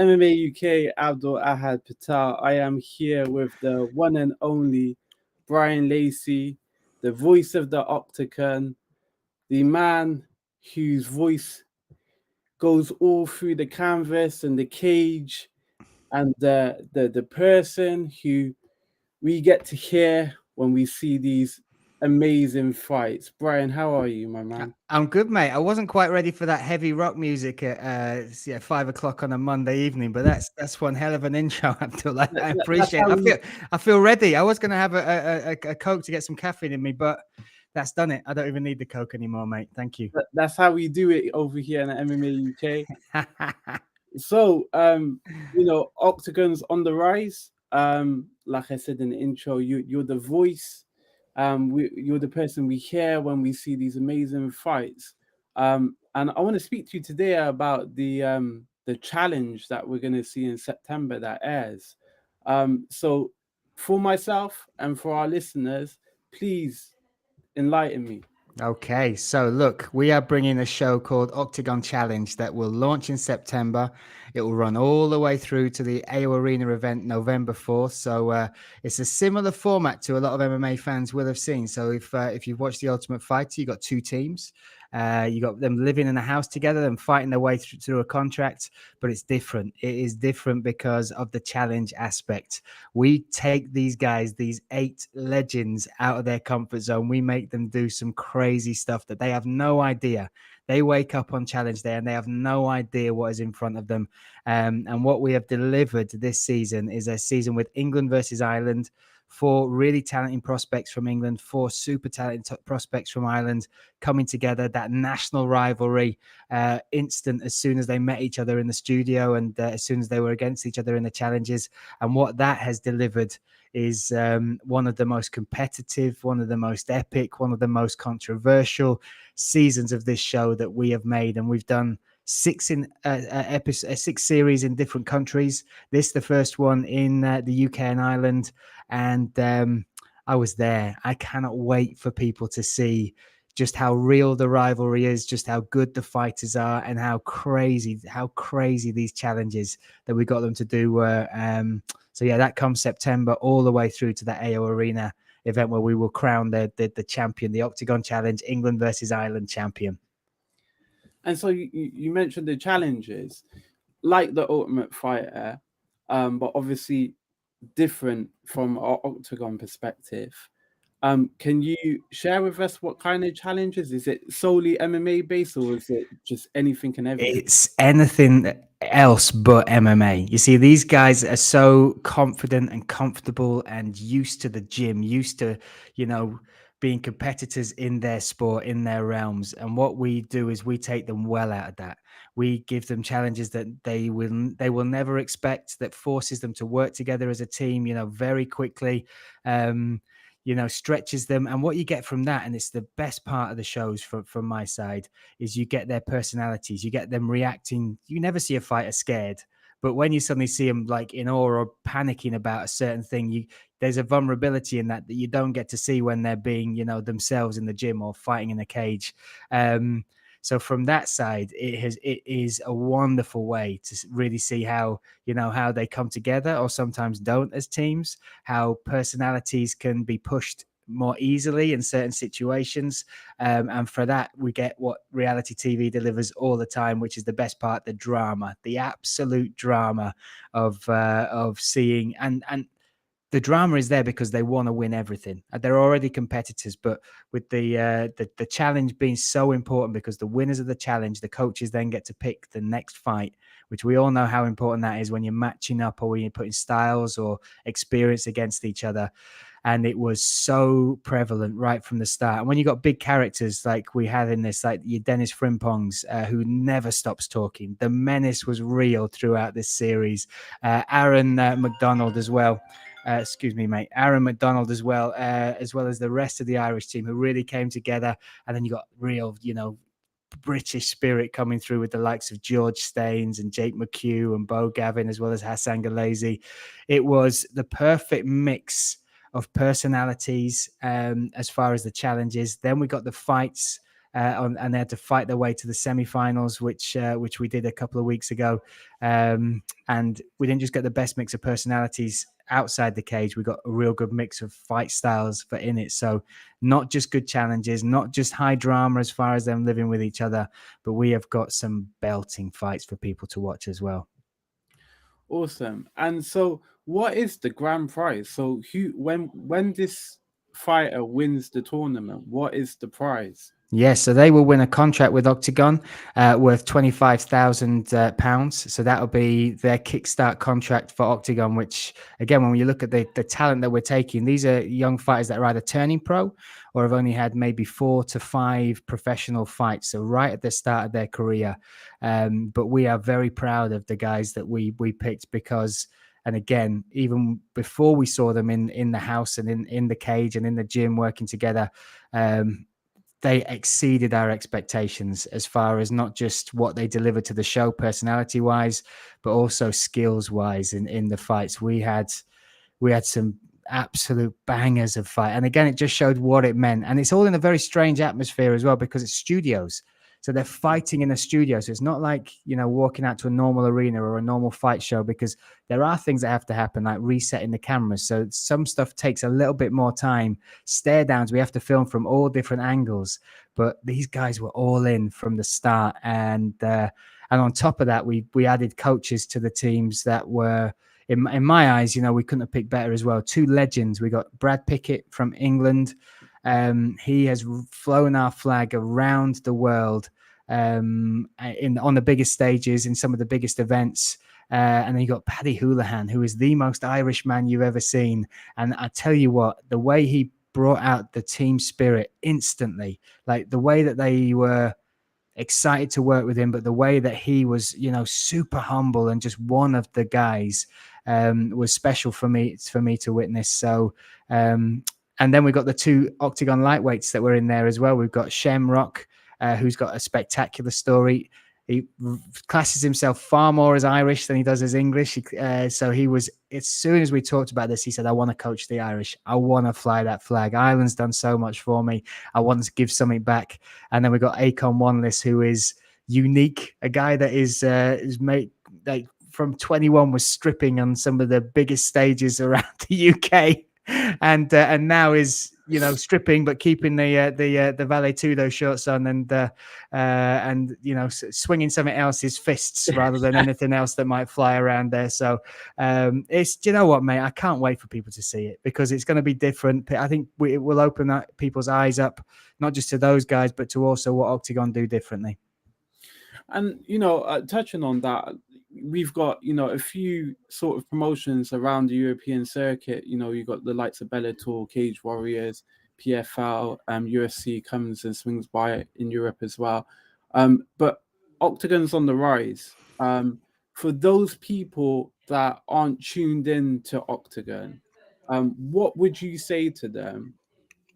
MMA UK Abdul Ahad Patel. I am here with the one and only Bryan Lacey, the voice of the Octagon, the man whose voice goes all through the canvas and the cage, and the person who we get to hear when we see these amazing fights. Bryan, how are you, my man? I'm good, mate. I wasn't quite ready for that heavy rock music at 5 o'clock on a Monday evening, but that's one hell of an intro. I That's appreciate how it. I feel ready. I was going to have a Coke to get some caffeine in me, but that's done it. I don't even need the Coke anymore, mate. Thank you. that's how we do it over here in MMA UK. So, Octagon's on the rise. Like I said in the intro, you're the voice. You're the person we hear when we see these amazing fights. And I want to speak to you today about the challenge that we're going to see in September that airs. So, for myself and for our listeners, please enlighten me. Okay, so look, we are bringing a show called Octagon Challenge that will launch in September. It will run all the way through to the AO Arena event November 4th. So it's a similar format to a lot of MMA fans will have seen. So if you've watched The Ultimate Fighter, you got two teams. You got them living in a house together and fighting their way through a contract, but it's different. It is different because of the challenge aspect. We take these guys, these 8 legends, out of their comfort zone. We make them do some crazy stuff that they have no idea. They wake up on challenge day and they have no idea what is in front of them. And what we have delivered this season is a season with England versus Ireland. 4 really talented prospects from England, 4 super talented prospects from Ireland coming together. That national rivalry instant as soon as they met each other in the studio and as soon as they were against each other in the challenges. And what that has delivered is one of the most competitive, one of the most epic, one of the most controversial seasons of this show that we have made. And we've done 6 series in different countries. This the first one in the UK and Ireland, and I was there. I cannot wait for people to see just how real the rivalry is, just how good the fighters are, and how crazy these challenges that we got them to do were. So yeah, that comes September all the way through to the AO Arena event where we will crown the champion, the Octagon Challenge, England versus Ireland champion. And so you mentioned the challenges, like the Ultimate Fighter, but obviously different from our Octagon perspective. Can you share with us what kind of challenges? Is it solely MMA based, or is it just anything and everything? It's anything else but MMA. You see, these guys are so confident and comfortable and used to the gym, used to, being competitors in their sport, in their realms. And what we do is we take them well out of that. We give them challenges that they will never expect, that forces them to work together as a team, very quickly. Stretches them. And what you get from that, and it's the best part of the shows from my side, is you get their personalities. You get them reacting. You never see a fighter scared, but when you suddenly see them like in awe or panicking about a certain thing, there's a vulnerability in that you don't get to see when they're being, themselves in the gym or fighting in a cage. So from that side, it is a wonderful way to really see how they come together or sometimes don't as teams, how personalities can be pushed more easily in certain situations. And for that, we get what reality TV delivers all the time, which is the best part, the drama, the absolute drama of seeing and the drama is there because they want to win everything. They're already competitors, but with the challenge being so important, because the winners of the challenge, the coaches then get to pick the next fight, which we all know how important that is when you're matching up or when you're putting styles or experience against each other. And it was so prevalent right from the start. And when you got big characters like we have in this, like your Dennis Frimpongs, who never stops talking, the menace was real throughout this series. Aaron McDonald as well. Excuse me, mate. Aaron McDonald as well as the rest of the Irish team who really came together. And then you got real, British spirit coming through with the likes of George Staines and Jake McHugh and Bo Gavin, as well as Hassan Galazi. It was the perfect mix of personalities as far as the challenges. Then we got the fights and they had to fight their way to the semi-finals, which we did a couple of weeks ago. And we didn't just get the best mix of personalities outside the cage, we got a real good mix of fight styles for in it. So not just good challenges, not just high drama as far as them living with each other, but we have got some belting fights for people to watch as well. Awesome. And so what is the grand prize? So when this fighter wins the tournament, what is the prize? Yes, so they will win a contract with Octagon worth £25,000. So that'll be their kickstart contract for Octagon, which, again, when you look at the talent that we're taking, these are young fighters that are either turning pro or have only had maybe 4 to 5 professional fights. So right at the start of their career. But we are very proud of the guys that we picked because, and again, even before we saw them in the house and in the cage and in the gym working together, they exceeded our expectations as far as not just what they delivered to the show personality wise, but also skills wise in the fights. We had some absolute bangers of fight. And again, it just showed what it meant. And it's all in a very strange atmosphere as well, because it's studios. So they're fighting in a studio. So it's not like, walking out to a normal arena or a normal fight show, because there are things that have to happen, like resetting the cameras. So some stuff takes a little bit more time. Stare downs, we have to film from all different angles. But these guys were all in from the start. And on top of that, we added coaches to the teams that were, in my eyes, we couldn't have picked better as well. 2 legends. We got Brad Pickett from England. He has flown our flag around the world on the biggest stages, in some of the biggest events. And then you got Paddy Houlihan, who is the most Irish man you've ever seen. And I tell you what, the way he brought out the team spirit instantly, like the way that they were excited to work with him, but the way that he was, super humble and just one of the guys, was special for me to witness. So, and then we got the 2 Octagon lightweights that were in there as well. We've got Shamrock, who's got a spectacular story. He classes himself far more as Irish than he does as English. So he was, as soon as we talked about this, he said, I want to coach the Irish. I want to fly that flag. Ireland's done so much for me. I want to give something back. And then we got Akon Wanless, who is unique, a guy that is made, like, from 21 was stripping on some of the biggest stages around the UK. And now is stripping but keeping the Vale Tudo shorts on and swinging something else, his fists, rather than anything else that might fly around there. So it's, do you know what, mate, I can't wait for people to see it, because it's going to be different. I think it will open people's eyes up, not just to those guys, but to also what Octagon do differently. And touching on that, we've got a few sort of promotions around the European circuit. You've got the likes of Bellator, Cage Warriors, PFL, UFC comes and swings by in Europe as well. But Octagon's on the rise. For those people that aren't tuned in to Octagon, what would you say to them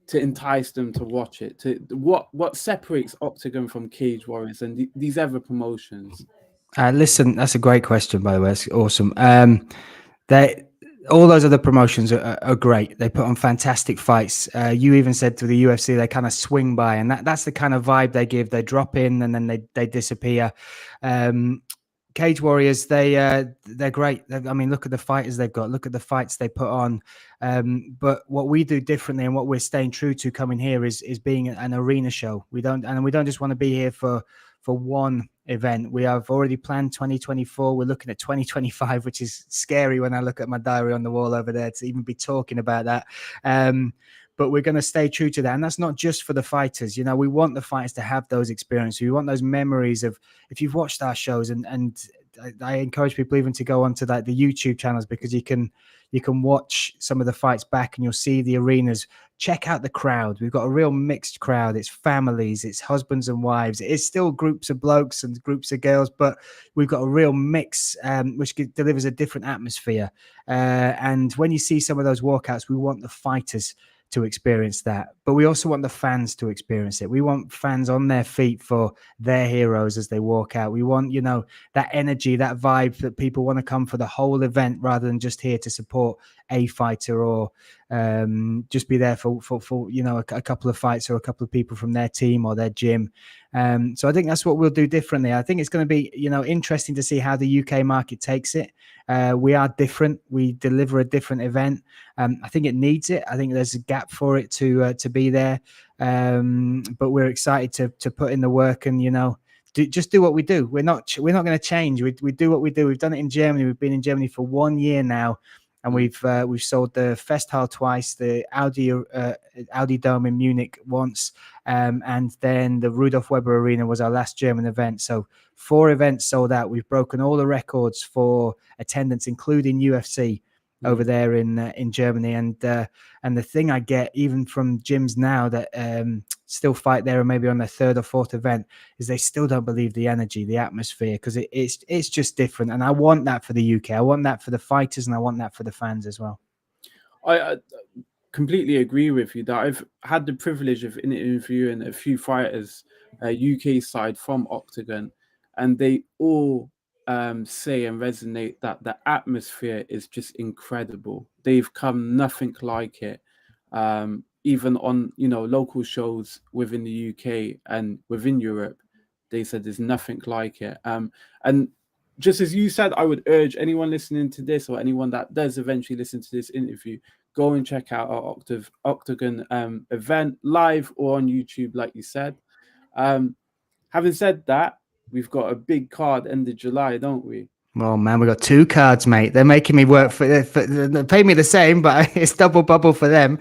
to entice them to watch it? What separates Octagon from Cage Warriors and these other promotions? Listen, that's a great question, by the way. It's awesome. All those other promotions are great. They put on fantastic fights. You even said to the UFC, they kind of swing by, and that's the kind of vibe they give. They drop in and then they disappear. Cage Warriors, they're great. Look at the fighters they've got. Look at the fights they put on. But what we do differently, and what we're staying true to coming here, is being an arena show. We don't just want to be here for one event. We have already planned 2024. We're looking at 2025, which is scary when I look at my diary on the wall over there to even be talking about that. But we're going to stay true to that. And that's not just for the fighters. We want the fighters to have those experiences. We want those memories of, if you've watched our shows, and I encourage people even to go onto the YouTube channels, because you can watch some of the fights back and you'll see the arenas. Check out the crowd. We've got a real mixed crowd. It's families, it's husbands and wives. It's still groups of blokes and groups of girls, but we've got a real mix, which delivers a different atmosphere. And when you see some of those walkouts, we want the fighters to experience that. but we also want the fans to experience it. We want fans on their feet for their heroes as they walk out. We want, you know, that energy, that vibe that people want to come for the whole event rather than just here to support a fighter or just be there for you know, a couple of fights or a couple of people from their team or their gym. So I think that's what we'll do differently. I think it's going to be, you know, interesting to see how the UK market takes it. We are different. We deliver a different event. I think it needs it. I think there's a gap for it to be there. But we're excited to put in the work and, you know, just do what we do. We're not going to change. We do what we do. We've done it in Germany. We've been in Germany for 1 year now, and we've sold the Festhal twice, the Audi Dome in Munich once, and then the Rudolf Weber Arena was our last German event. So 4 events sold out. We've broken all the records for attendance, including UFC over there in Germany. And the thing I get even from gyms now that still fight there and maybe on their 3rd or 4th event is they still don't believe the energy, the atmosphere, because it's just different. And I want that for the UK. I want that for the fighters, and I want that for the fans as well. I completely agree with you that I've had the privilege of interviewing a few fighters, UK side from Octagon, and they all say and resonate that the atmosphere is just incredible. They've come nothing like it. Even on, you know, local shows within the UK and within Europe, they said there's nothing like it. And just as you said, I would urge anyone listening to this or anyone that does eventually listen to this interview, go and check out our Octagon event live or on YouTube, like you said. Having said that, we've got a big card end of July, don't we? Oh man, we got 2 cards, mate. They're making me work for they pay me the same, but it's double bubble for them,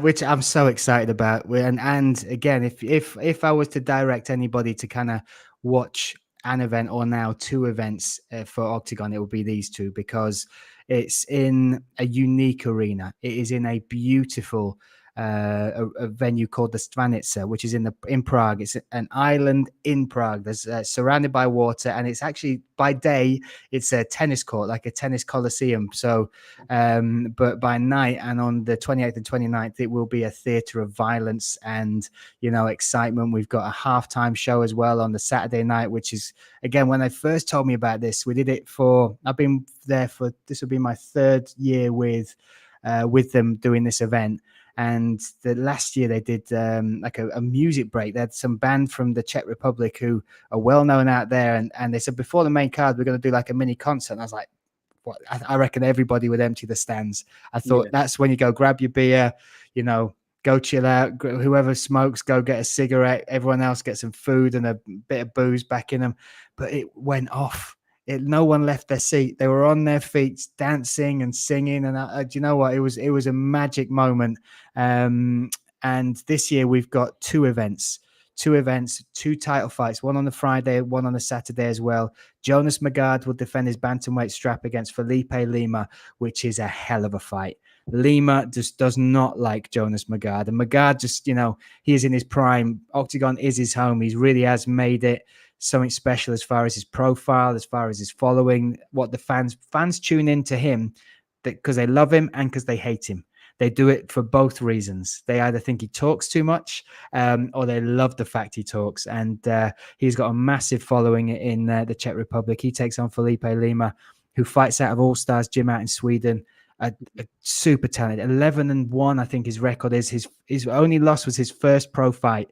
which I'm so excited about. And again, if I was to direct anybody to kind of watch an event or now 2 events for Octagon, it would be these 2, because it's in a unique arena. It is in a beautiful a venue called the Stvanica, which is in Prague. It's an island in Prague. There's surrounded by water, and it's actually by day it's a tennis court, like a tennis coliseum. So, but by night and on the 28th and 29th, it will be a theatre of violence and, you know, excitement. We've got a halftime show as well on the Saturday night, which is, again, when they first told me about this, we did it for, I've been there for, this will be my 3rd year with them doing this event. And the last year they did like a music break. They had some band from the Czech Republic who are well known out there. And they said before the main card, we're going to do like a mini concert. And I was like, what? I reckon everybody would empty the stands. I thought that's when you go grab your beer, you know, go chill out. Whoever smokes, go get a cigarette. Everyone else gets some food and a bit of booze back in them. But it went off. No one left their seat. They were on their feet, dancing and singing. And do you know what? It was a magic moment. And this year we've got 2 events, 2 title fights, one on the Friday, one on the Saturday as well. Jonas Magard will defend his bantamweight strap against Felipe Lima, which is a hell of a fight. Lima just does not like Jonas Magard, and Magard just, you know, he is in his prime. Octagon is his home. He really has made it something special as far as his profile, as far as his following, what the fans tune into him because they love him and because they hate him. They do it for both reasons. They either think he talks too much or they love the fact he talks. And he's got a massive following in the Czech Republic. He takes on Felipe Lima, who fights out of All Stars Gym out in Sweden. A super talented, 11-1, I think his record is. His only loss was his first pro fight.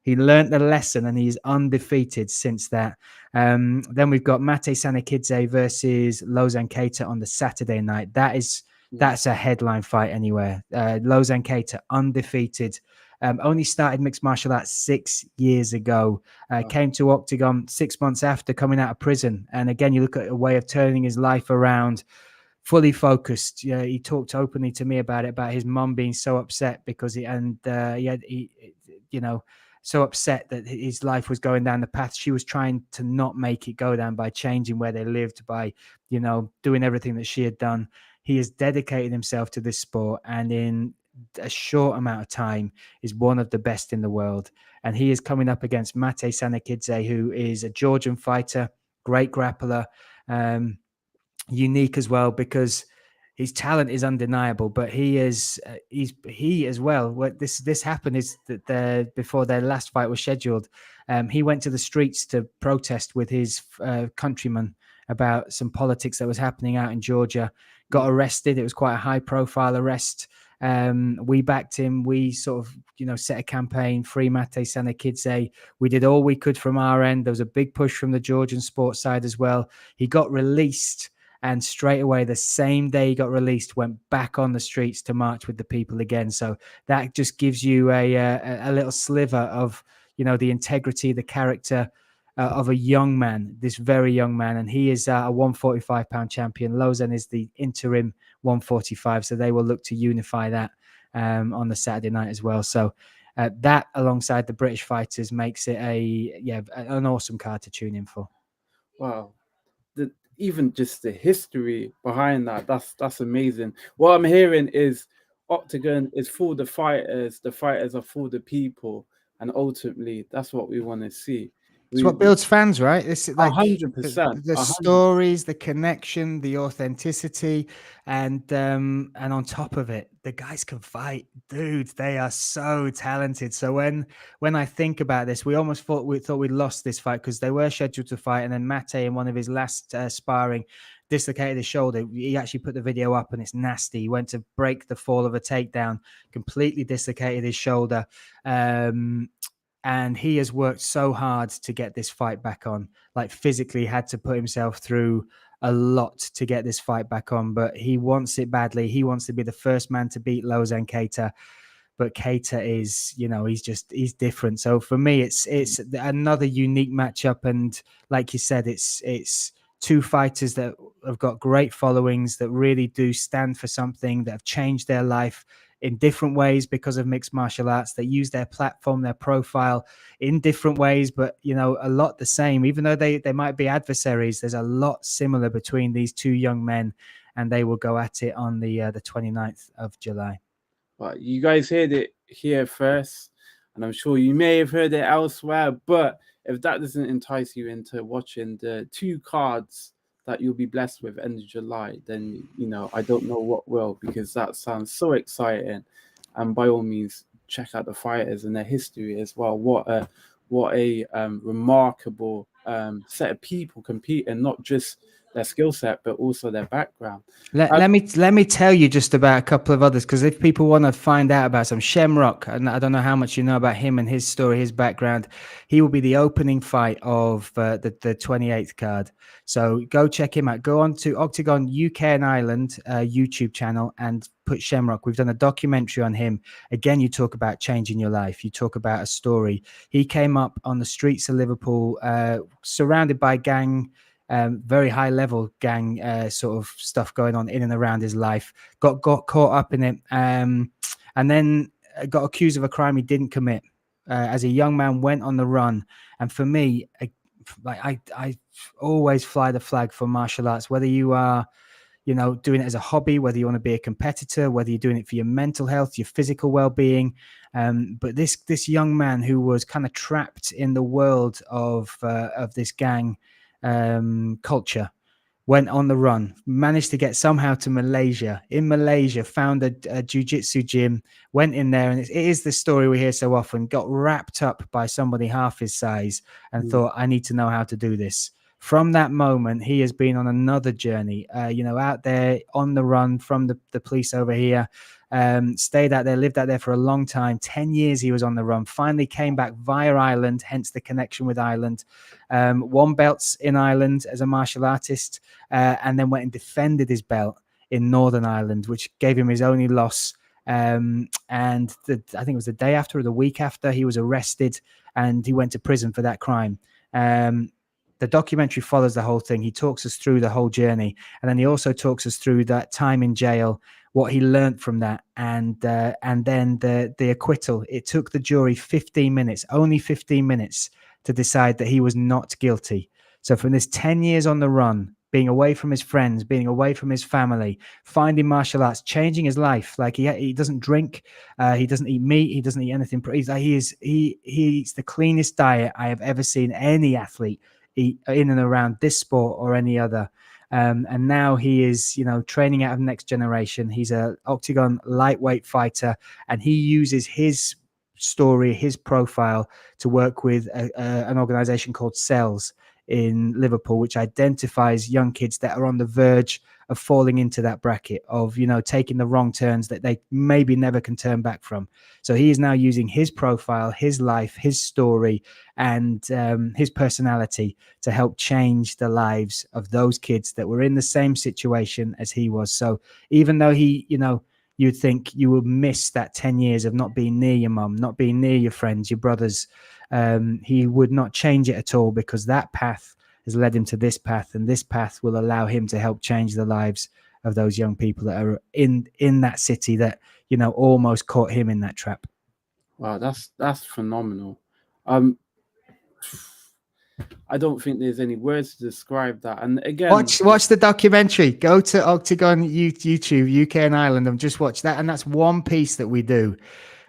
He learned the lesson and he's undefeated since that. Then we've got Mate Sanakidze versus Lozan Keita on the Saturday night. That's a headline fight anywhere. Lozan Keita, undefeated. Only started mixed martial arts 6 years ago. Came to Octagon 6 months after coming out of prison. And again, you look at a way of turning his life around. Fully focused. Yeah, he talked openly to me about it, about his mum being so upset because he you know, so upset that his life was going down the path she was trying to not make it go down by changing where they lived, by, you know, doing everything that she had done. He has dedicated himself to this sport, and in a short amount of time is one of the best in the world. And he is coming up against Mate Sanakidze, who is a Georgian fighter, great grappler, unique as well, because his talent is undeniable, but he as well. What this happened is that before their last fight was scheduled, he went to the streets to protest with his countrymen about some politics that was happening out in Georgia. Got arrested. It was quite a high profile arrest. We backed him. We sort of, set a campaign, Free Mate Sanakidze. We did all we could from our end. There was a big push from the Georgian sports side as well. He got released, and straight away, the same day he got released, went back on the streets to march with the people again. So that just gives you a little sliver of, the integrity, the character of a young man, this very young man. And he is a 145-pound champion. Lausanne is the interim 145. So they will look to unify that on the Saturday night as well. So that, alongside the British fighters, makes it an awesome card to tune in for. Wow. Even just the history behind that's amazing. What I'm hearing is Octagon is for the fighters are for the people, and ultimately that's what we want to see. It's what builds fans, right? It's like 100%. The stories, the connection, the authenticity, and on top of it, the guys can fight, dude. They are so talented. So when I think about this, we almost thought we'd lost this fight because they were scheduled to fight, and then Mate, in one of his last sparring, dislocated his shoulder. He actually put the video up, and it's nasty. He went to break the fall of a takedown, completely dislocated his shoulder. And he has worked so hard to get this fight back on, like physically had to put himself through a lot to get this fight back on, but he wants it badly. He wants to be the first man to beat Lausanne Keita, but Keita is, he's different. So for me, it's another unique matchup. And like you said, it's two fighters that have got great followings, that really do stand for something, that have changed their life in different ways because of mixed martial arts. They use their platform, their profile in different ways, but a lot the same. Even though they might be adversaries, there's a lot similar between these two young men, and they will go at it on the 29th of July. Well, you guys heard it here first, and I'm sure you may have heard it elsewhere, but if that doesn't entice you into watching the two cards that you'll be blessed with end of July, then I don't know what will, because that sounds so exciting. And by all means, check out the fighters and their history as well. What a remarkable set of people competing, not just their skill set, but also their background. Let me tell you just about a couple of others, because if people want to find out about some, Shamrock, and I don't know how much you know about him and his story, his background, he will be the opening fight of the 28th card. So go check him out. Go on to Octagon UK and Ireland YouTube channel and put Shamrock. We've done a documentary on him. Again, you talk about changing your life. You talk about a story. He came up on the streets of Liverpool, surrounded by gang, very high level gang sort of stuff going on in and around his life, got caught up in it, and then got accused of a crime he didn't commit. As a young man, went on the run. And for me, I always fly the flag for martial arts, whether you are doing it as a hobby, whether you want to be a competitor, whether you're doing it for your mental health, your physical well-being. But this young man who was kind of trapped in the world of this gang culture, went on the run, managed to get somehow to Malaysia. In Malaysia, found a jiu-jitsu gym, went in there, and it is the story we hear so often, got wrapped up by somebody half his size and thought, I need to know how to do this. From that moment, he has been on another journey, out there on the run from the police over here, stayed out there, lived out there for a long time. 10 years he was on the run, finally came back via Ireland, hence the connection with Ireland. Won belts in Ireland as a martial artist, and then went and defended his belt in Northern Ireland, which gave him his only loss. And I think it was the day after or the week after, he was arrested and he went to prison for that crime. The documentary follows the whole thing. He talks us through the whole journey, and then he also talks us through that time in jail, what he learned from that, and then the acquittal. It took the jury 15 minutes, only 15 minutes, to decide that he was not guilty. So from this 10 years on the run, being away from his friends, being away from his family, finding martial arts, changing his life. Like he doesn't drink, he doesn't eat meat, he doesn't eat anything. He eats the cleanest diet I have ever seen any athlete eat in and around this sport or any other. And now he is, training out of the next generation. He's a Octagon lightweight fighter, and he uses his story, his profile, to work with an organization called Cells in Liverpool, which identifies young kids that are on the verge of falling into that bracket of, taking the wrong turns that they maybe never can turn back from. So he is now using his profile, his life, his story, and his personality to help change the lives of those kids that were in the same situation as he was. So even though he, you'd think you would miss that 10 years of not being near your mum, not being near your friends, your brothers, he would not change it at all, because that path has led him to this path, and this path will allow him to help change the lives of those young people that are in that city that, almost caught him in that trap. Wow, that's phenomenal. I don't think there's any words to describe that. And again, watch the documentary. Go to Octagon YouTube, UK and Ireland, and just watch that. And that's one piece that we do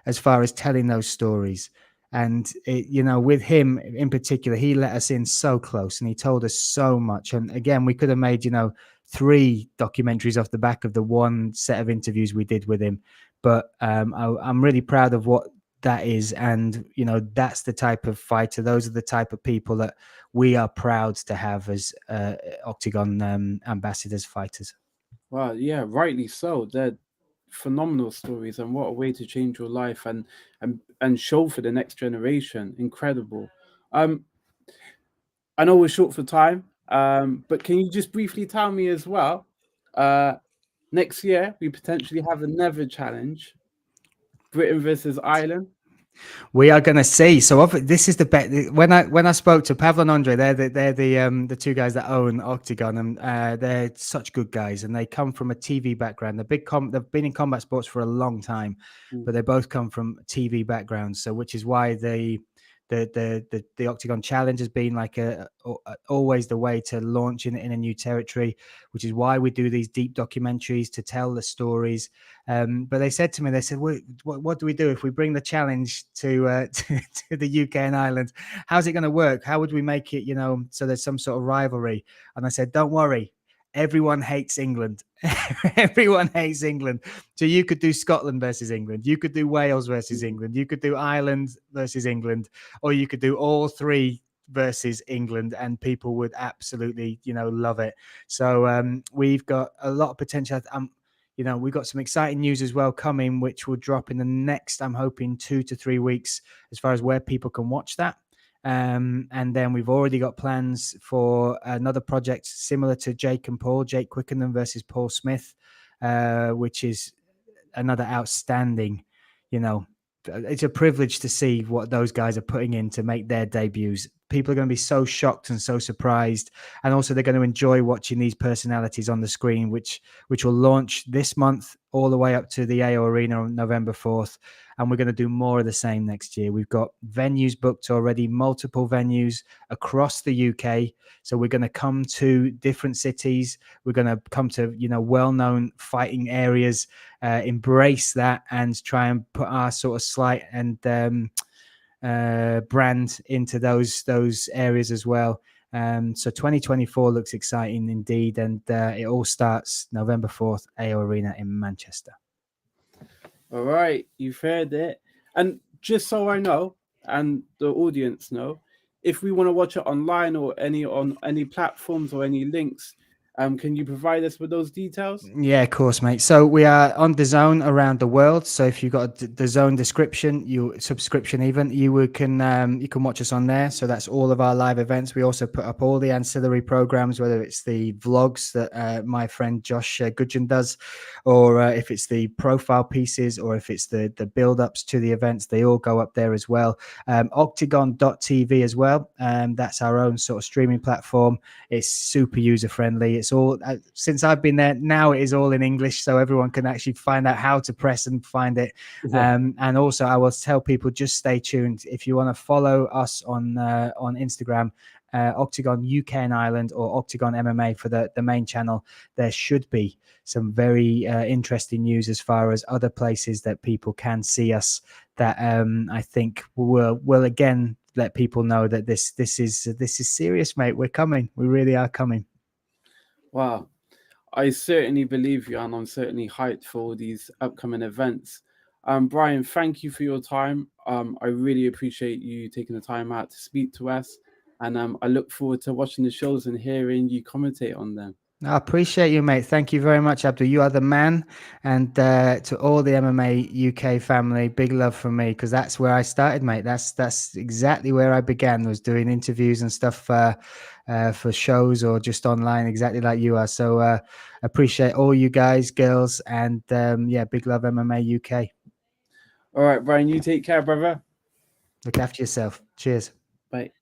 as far as telling those stories. And with him in particular, he let us in so close, and he told us so much. And again, we could have made 3 documentaries off the back of the one set of interviews we did with him. But I'm really proud of what that is, and that's the type of fighter. Those are the type of people that we are proud to have as Octagon ambassadors, fighters. Well, yeah, rightly so. They're phenomenal stories, and what a way to change your life and show for the next generation. Incredible. I know we're short for time, but can you just briefly tell me as well? Next year we potentially have another challenge: Britain versus Ireland. We are going to see. So this is the bet. When I spoke to Pavel and Andre, they're the 2 guys that own Octagon, and they're such good guys, and they come from a TV background. They've been in combat sports for a long time, but they both come from TV backgrounds. So which is why the Octagon Challenge has been like always the way to launch in a new territory, which is why we do these deep documentaries to tell the stories. But they said to me, what do we do if we bring the challenge to the UK and Ireland? How's it going to work? How would we make it, so there's some sort of rivalry? And I said, don't worry. Everyone hates England. Everyone hates England. So you could do Scotland versus England. You could do Wales versus England. You could do Ireland versus England, or you could do all 3 versus England, and people would absolutely, love it. So we've got a lot of potential. We've got some exciting news as well coming, which will drop in the next, I'm hoping, 2 to 3 weeks, as far as where people can watch that. And then we've already got plans for another project similar to Jake Quickenham versus Paul Smith, which is another outstanding, it's a privilege to see what those guys are putting in to make their debuts. People are going to be so shocked and so surprised, and also they're going to enjoy watching these personalities on the screen, which will launch this month all the way up to the AO Arena on November 4th. And we're going to do more of the same next year. We've got venues booked already, multiple venues across the UK. So we're going to come to different cities. We're going to come to, well-known fighting areas, embrace that, and try and put our sort of slight and brand into those areas as well. So 2024 looks exciting indeed, and it all starts November 4th, AO Arena in Manchester. All right, you've heard it. And just so I know, and the audience know, if we want to watch it online or on any platforms or any links, can you provide us with those details? Yeah, of course, mate. So we are on DAZN around the world. So if you've got a DAZN subscription, even you can watch us on there. So that's all of our live events. We also put up all the ancillary programs, whether it's the vlogs that my friend Josh Gudgeon does, or if it's the profile pieces, or if it's the build-ups to the events. They all go up there as well. Octagon.tv as well. That's our own sort of streaming platform. It's super user-friendly. It's all since I've been there now, it is all in English, so everyone can actually find out how to press and find it. And also I will tell people, just stay tuned if you want to follow us on Instagram, Octagon UK and Ireland, or Octagon MMA for the main channel. There should be some very interesting news as far as other places that people can see us, that I think will again let people know that this is serious, mate. We're coming. We really are coming. Wow. I certainly believe you, and I'm certainly hyped for all these upcoming events. Bryan, thank you for your time. I really appreciate you taking the time out to speak to us, and I look forward to watching the shows and hearing you commentate on them. I appreciate you, mate. Thank you very much, Abdul. You are the man. And to all the MMA UK family, big love from me, because that's where I started, mate. That's exactly where I began, was doing interviews and stuff for shows or just online, exactly like you are. So appreciate all you guys, girls, and yeah, big love MMA UK. All right, Bryan, you take care, brother. Look after yourself. Cheers. Bye.